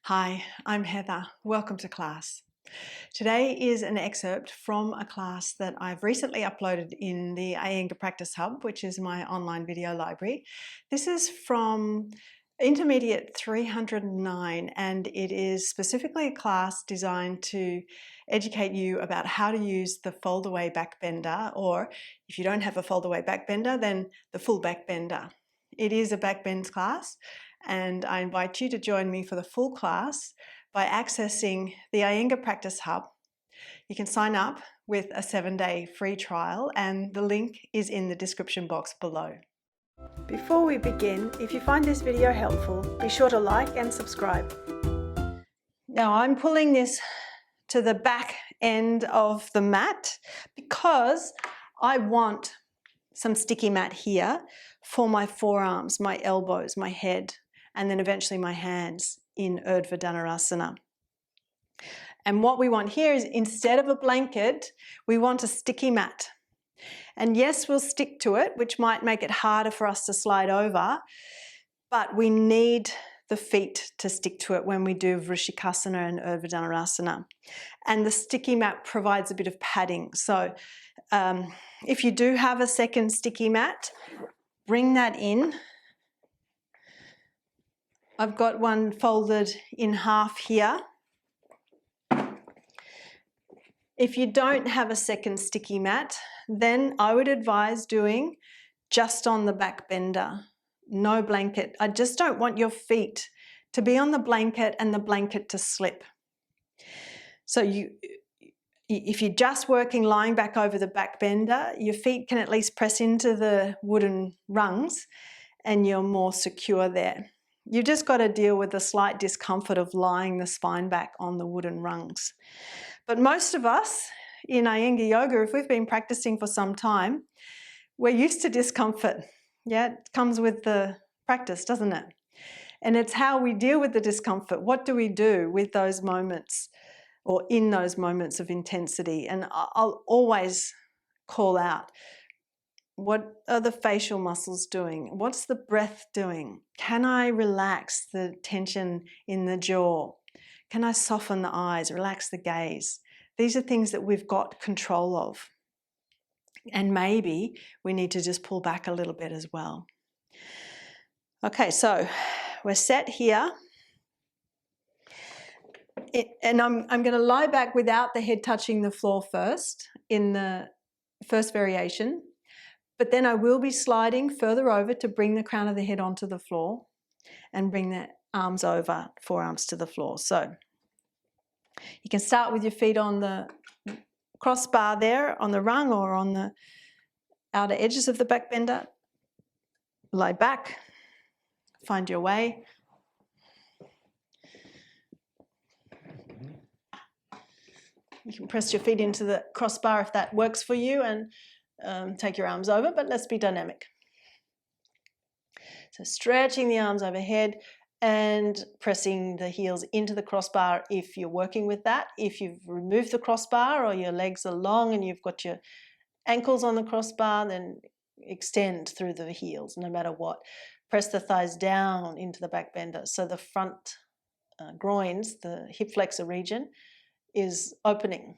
Hi, I'm Heather. Welcome to class. Today is an excerpt from a class that I've recently uploaded in the Iyengar Practice Hub, which is my online video library. This is from Intermediate 309, and it is specifically a class designed to educate you about how to use the fold-away backbender, or if you don't have a fold-away backbender, then the full backbender. It is a backbends class, and I invite you to join me for the full class by accessing the Iyengar Practice Hub. You can sign up with a 7-day free trial, and the link is in the description box below. Before we begin, if you find this video helpful, be sure to like and subscribe. Now I'm pulling this to the back end of the mat because I want some sticky mat here for my forearms, my elbows, my head, and then eventually my hands in Urdhva Dhanurasana. And what we want here is, instead of a blanket, we want a sticky mat. And yes, we'll stick to it, which might make it harder for us to slide over, but we need the feet to stick to it when we do Vrischikasana and Urdhva Dhanurasana. And the sticky mat provides a bit of padding. So if you do have a second sticky mat, bring that in. I've got one folded in half here. If you don't have a second sticky mat, then I would advise doing just on the back bender, no blanket. I just don't want your feet to be on the blanket and the blanket to slip. So if you're just working lying back over the back bender, your feet can at least press into the wooden rungs and you're more secure there. You've just got to deal with the slight discomfort of lying the spine back on the wooden rungs. But most of us in Iyengar Yoga, if we've been practicing for some time, we're used to discomfort. Yeah, it comes with the practice, doesn't it? And it's how we deal with the discomfort. What do we do with those moments or in those moments of intensity? And I'll always call out, what are the facial muscles doing? What's the breath doing? Can I relax the tension in the jaw? Can I soften the eyes, relax the gaze? These are things that we've got control of. And maybe we need to just pull back a little bit as well. Okay, so we're set here. And I'm going to lie back without the head touching the floor first in the first variation. But then I will be sliding further over to bring the crown of the head onto the floor and bring the arms over, forearms to the floor. So you can start with your feet on the crossbar there, on the rung or on the outer edges of the back bender. Lie back, find your way. You can press your feet into the crossbar if that works for you, and take your arms over, but let's be dynamic. So stretching the arms overhead and pressing the heels into the crossbar if you're working with that. If you've removed the crossbar or your legs are long and you've got your ankles on the crossbar, then extend through the heels no matter what. Press the thighs down into the back bender so the front groins, the hip flexor region, is opening.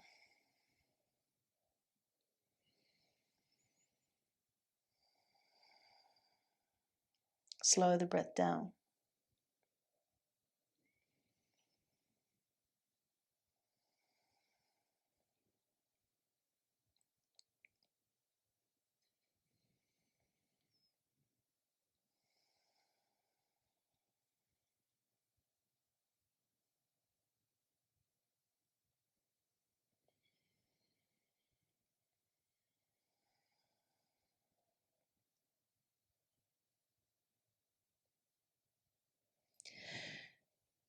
Slow the breath down.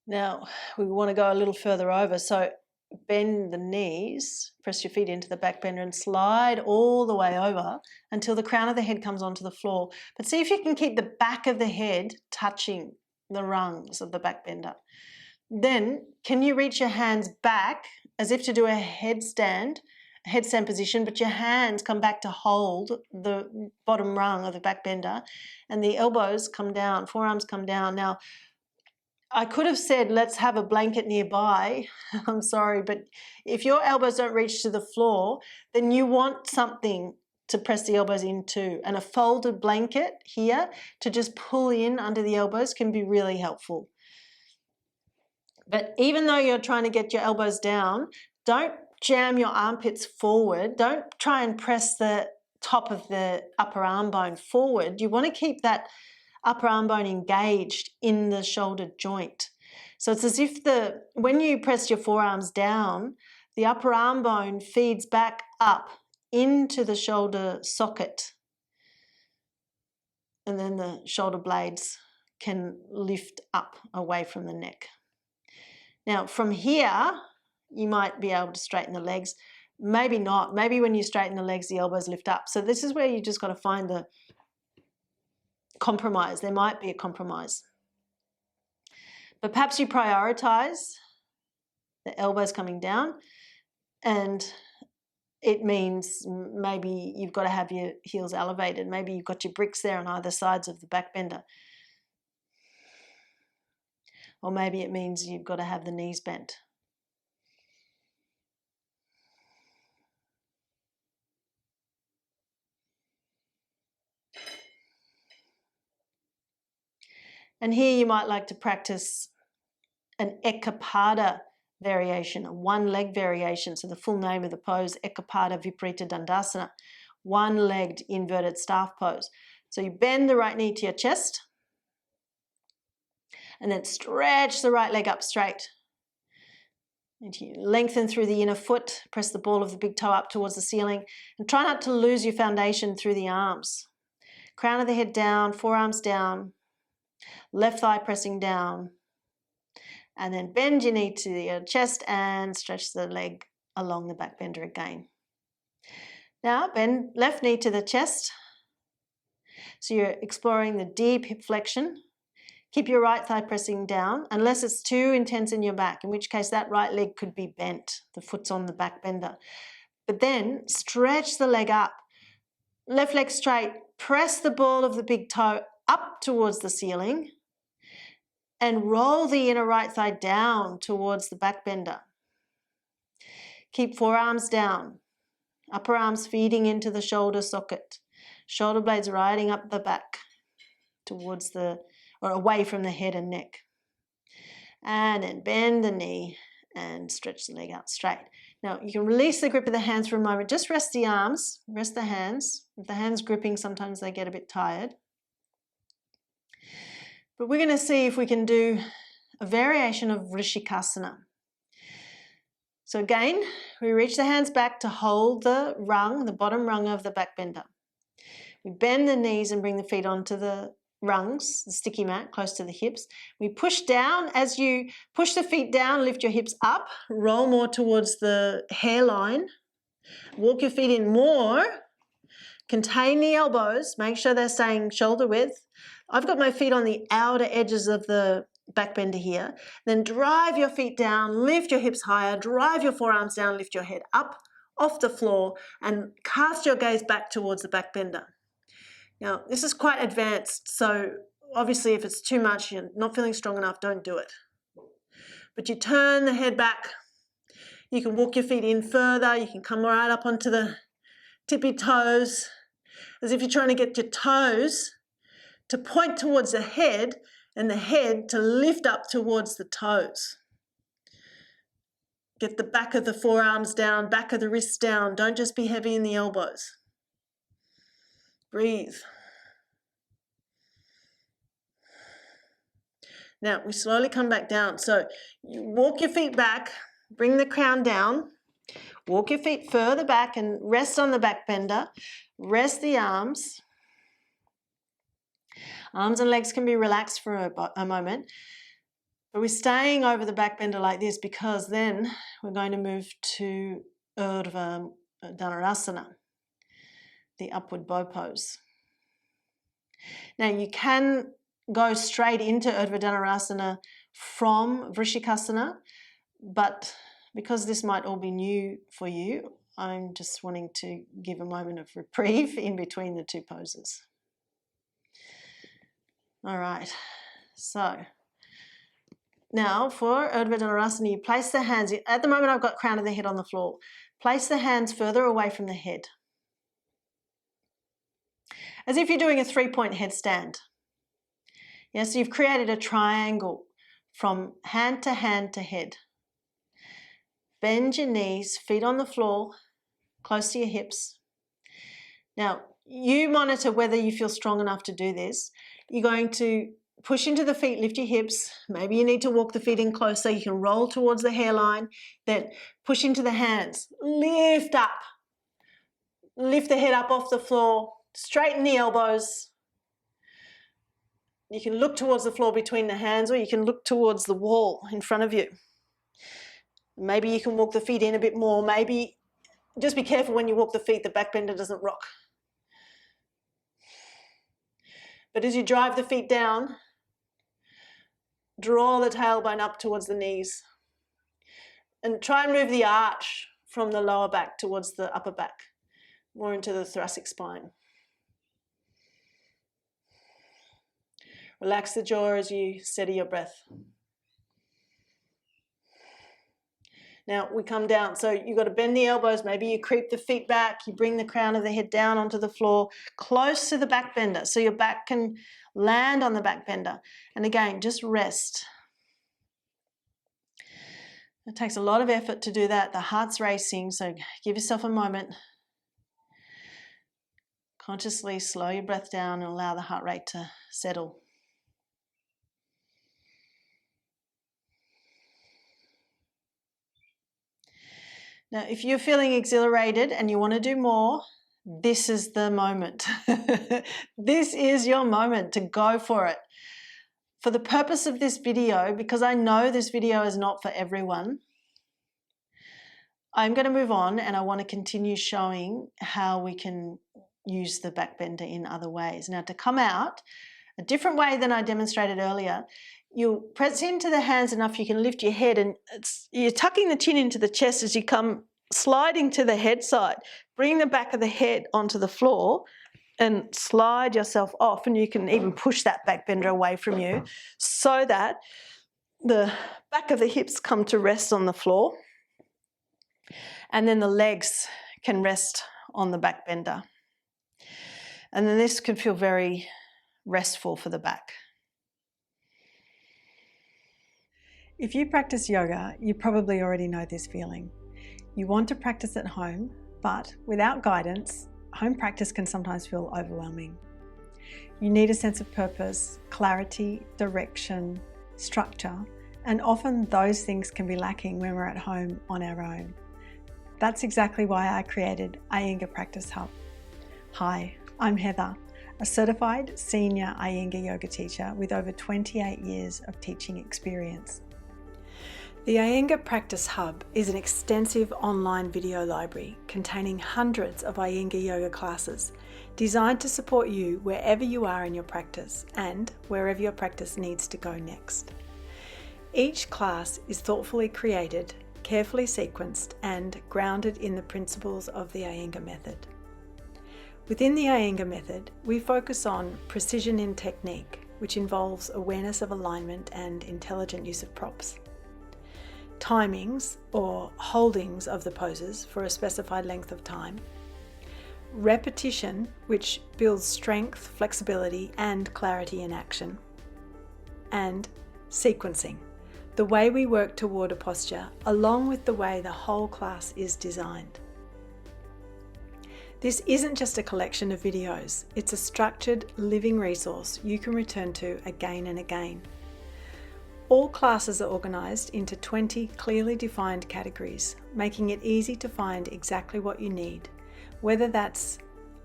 Now we want to go a little further over, so bend the knees, press your feet into the back bender and slide all the way over until the crown of the head comes onto the floor. But see if you can keep the back of the head touching the rungs of the back bender. Then can you reach your hands back as if to do a headstand position, but your hands come back to hold the bottom rung of the back bender and the elbows come down, forearms come down. Now I could have said, let's have a blanket nearby. I'm sorry, but if your elbows don't reach to the floor, then you want something to press the elbows into. And a folded blanket here to just pull in under the elbows can be really helpful. But even though you're trying to get your elbows down, don't jam your armpits forward. Don't try and press the top of the upper arm bone forward. You want to keep that upper arm bone engaged in the shoulder joint. So it's as if when you press your forearms down, the upper arm bone feeds back up into the shoulder socket. And then the shoulder blades can lift up away from the neck. Now from here, you might be able to straighten the legs. Maybe not. Maybe when you straighten the legs, the elbows lift up. So this is where you just got to find the compromise. There might be a compromise. But perhaps you prioritize the elbows coming down, and it means maybe you've got to have your heels elevated. Maybe you've got your bricks there on either sides of the back bender. Or maybe it means you've got to have the knees bent. And here you might like to practice an Ekapada variation, a one-leg variation. So the full name of the pose, Ekapada Viparita Dandasana, one-legged inverted staff pose. So you bend the right knee to your chest and then stretch the right leg up straight. And you lengthen through the inner foot, press the ball of the big toe up towards the ceiling, and try not to lose your foundation through the arms. Crown of the head down, forearms down, left thigh pressing down, and then bend your knee to your chest and stretch the leg along the back bender again. Now bend left knee to the chest. So you're exploring the deep hip flexion. Keep your right thigh pressing down unless it's too intense in your back, in which case that right leg could be bent. The foot's on the back bender. But then stretch the leg up. Left leg straight. Press the ball of the big toe up towards the ceiling and roll the inner right thigh down towards the back bender. Keep forearms down. Upper arms feeding into the shoulder socket. Shoulder blades riding up the back towards or away from the head and neck. And then bend the knee and stretch the leg out straight. Now you can release the grip of the hands for a moment. Just rest the arms, rest the hands. If the hands gripping, sometimes they get a bit tired. But we're going to see if we can do a variation of Vrischikasana. So again, we reach the hands back to hold the rung, the bottom rung of the back bender. We bend the knees and bring the feet onto the rungs, the sticky mat, close to the hips. We push down. As you push the feet down, lift your hips up, roll more towards the hairline. Walk your feet in more. Contain the elbows. Make sure they're staying shoulder width. I've got my feet on the outer edges of the back bender here. Then drive your feet down, lift your hips higher, drive your forearms down, lift your head up off the floor and cast your gaze back towards the back bender. Now, this is quite advanced, so obviously if it's too much, you're not feeling strong enough, don't do it. But you turn the head back. You can walk your feet in further. You can come right up onto the tippy toes, as if you're trying to get your toes to point towards the head and the head to lift up towards the toes. Get the back of the forearms down, back of the wrists down. Don't just be heavy in the elbows. Breathe. Now we slowly come back down. So you walk your feet back, bring the crown down, walk your feet further back and rest on the back bender. Rest the arms. Arms and legs can be relaxed for a moment. But we're staying over the back bender like this because then we're going to move to Urdhva Dhanurasana, the upward bow pose. Now you can go straight into Urdhva Dhanurasana from Vrischikasana, but because this might all be new for you, I'm just wanting to give a moment of reprieve in between the two poses. All right, so Now for Urdhva Dhanurasana, you place the hands, at the moment I've got crown of the head on the floor. Place the hands further away from the head, as if you're doing a 3-point headstand. Yeah, so you've created a triangle from hand to head. Bend your knees, feet on the floor, close to your hips. Now, you monitor whether you feel strong enough to do this. You're going to push into the feet, lift your hips. Maybe you need to walk the feet in closer. You can roll towards the hairline. Then push into the hands. Lift up. Lift the head up off the floor. Straighten the elbows. You can look towards the floor between the hands, or you can look towards the wall in front of you. Maybe you can walk the feet in a bit more. Maybe just be careful when you walk the feet, the backbender doesn't rock. But as you drive the feet down, draw the tailbone up towards the knees. And try and move the arch from the lower back towards the upper back, more into the thoracic spine. Relax the jaw as you steady your breath. Now we come down, so you've got to bend the elbows, maybe you creep the feet back, you bring the crown of the head down onto the floor, close to the back bender, so your back can land on the back bender. And again, just rest. It takes a lot of effort to do that. The heart's racing, so give yourself a moment. Consciously slow your breath down and allow the heart rate to settle. Now, if you're feeling exhilarated and you want to do more, this is the moment. This is your moment to go for it. For the purpose of this video, because I know this video is not for everyone, I'm going to move on and I want to continue showing how we can use the backbender in other ways. Now, to come out, a different way than I demonstrated earlier, you'll press into the hands enough you can lift your head, and you're tucking the chin into the chest as you come sliding to the head side. Bring the back of the head onto the floor and slide yourself off, and you can even push that backbender away from you so that the back of the hips come to rest on the floor, and then the legs can rest on the backbender. And then this can feel very restful for the back. If you practice yoga, you probably already know this feeling. You want to practice at home, but without guidance, home practice can sometimes feel overwhelming. You need a sense of purpose, clarity, direction, structure, and often those things can be lacking when we're at home on our own. That's exactly why I created Iyengar Practice Hub. Hi, I'm Heather, a certified senior Iyengar yoga teacher with over 28 years of teaching experience. The Iyengar Practice Hub is an extensive online video library containing hundreds of Iyengar yoga classes designed to support you wherever you are in your practice and wherever your practice needs to go next. Each class is thoughtfully created, carefully sequenced, and grounded in the principles of the Iyengar method. Within the Iyengar method, we focus on precision in technique, which involves awareness of alignment and intelligent use of props. Timings or holdings of the poses for a specified length of time. Repetition, which builds strength, flexibility, and clarity in action. And sequencing, the way we work toward a posture, along with the way the whole class is designed. This isn't just a collection of videos, it's a structured, living resource you can return to again and again. All classes are organised into 20 clearly defined categories, making it easy to find exactly what you need, whether that's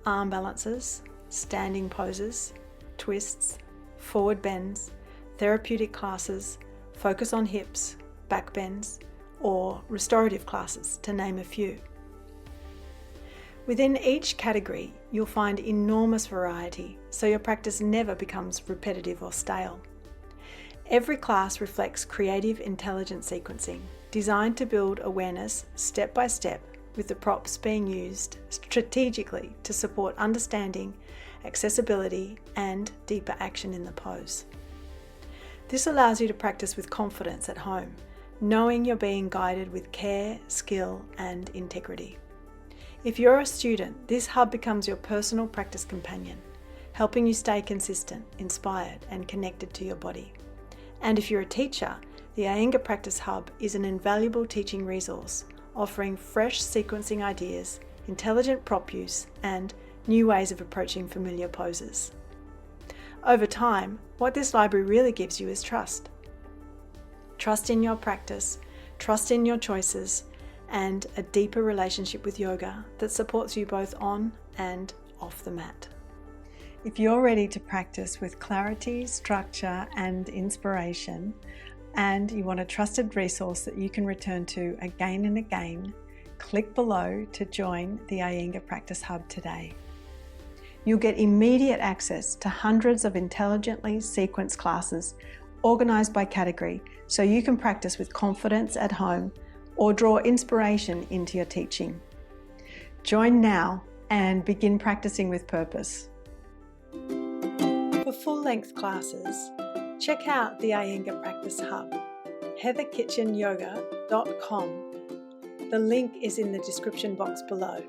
arm balances, standing poses, twists, forward bends, therapeutic classes, focus on hips, back bends, or restorative classes, to name a few. Within each category, you'll find enormous variety, so your practice never becomes repetitive or stale. Every class reflects creative, intelligent sequencing, designed to build awareness step by step, with the props being used strategically to support understanding, accessibility, and deeper action in the pose. This allows you to practice with confidence at home, knowing you're being guided with care, skill, and integrity. If you're a student, this hub becomes your personal practice companion, helping you stay consistent, inspired, and connected to your body. And if you're a teacher, the Iyengar Practice Hub is an invaluable teaching resource, offering fresh sequencing ideas, intelligent prop use, and new ways of approaching familiar poses. Over time, what this library really gives you is trust. Trust in your practice, trust in your choices, and a deeper relationship with yoga that supports you both on and off the mat. If you're ready to practice with clarity, structure, and inspiration, and you want a trusted resource that you can return to again and again, click below to join the Iyengar Practice Hub today. You'll get immediate access to hundreds of intelligently sequenced classes organised by category, so you can practice with confidence at home or draw inspiration into your teaching. Join now and begin practicing with purpose. For full-length classes, check out the Iyengar Practice Hub, heatherkitchenyoga.com. The link is in the description box below.